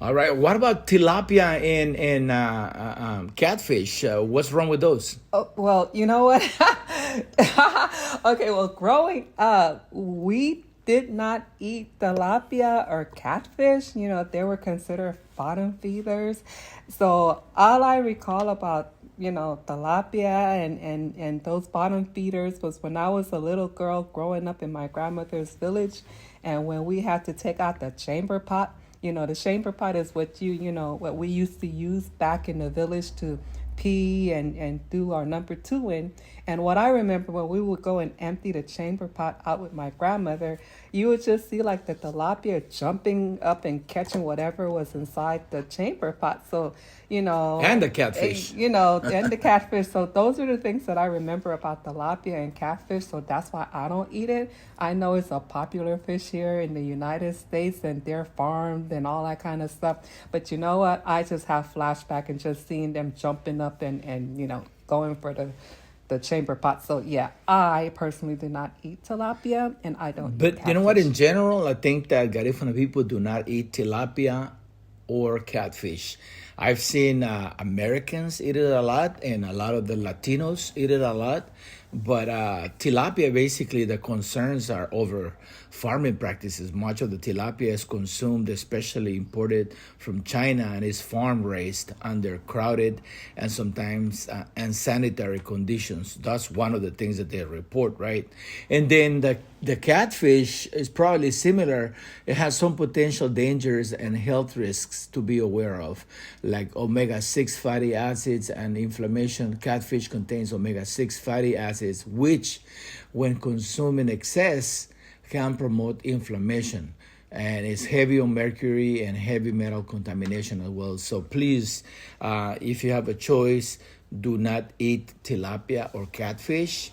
All right. What about tilapia and catfish? What's wrong with those? Oh, well, you know what? Okay, well, growing up, we did not eat tilapia or catfish. You know, they were considered bottom feeders. So all I recall about, tilapia and those bottom feeders was when I was a little girl growing up in my grandmother's village, and when we had to take out the chamber pot. The chamber pot is what we used to use back in the village to pee and do our number two in. And what I remember when we would go and empty the chamber pot out with my grandmother, you would just see like the tilapia jumping up and catching whatever was inside the chamber pot. So, And the catfish. and the catfish. So those are the things that I remember about tilapia and catfish. So that's why I don't eat it. I know it's a popular fish here in the United States and they're farmed and all that kind of stuff. But you know what? I just have flashback and just seeing them jumping up and going for the chamber pot. So yeah, I personally do not eat tilapia and I don't eat But you know what? catfish. In general, I think that Garifuna people do not eat tilapia or catfish. I've seen Americans eat it a lot, and a lot of the Latinos eat it a lot. But tilapia, basically, the concerns are over farming practices. Much of the tilapia is consumed, especially imported from China, and is farm raised under crowded and sometimes unsanitary conditions. That's one of the things that they report, right? And then the catfish is probably similar. It has some potential dangers and health risks to be aware of, like omega-6 fatty acids and inflammation. Catfish contains omega-6 fatty acids, which, when consumed in excess, can promote inflammation. And it's heavy on mercury and heavy metal contamination as well. So please, if you have a choice, do not eat tilapia or catfish.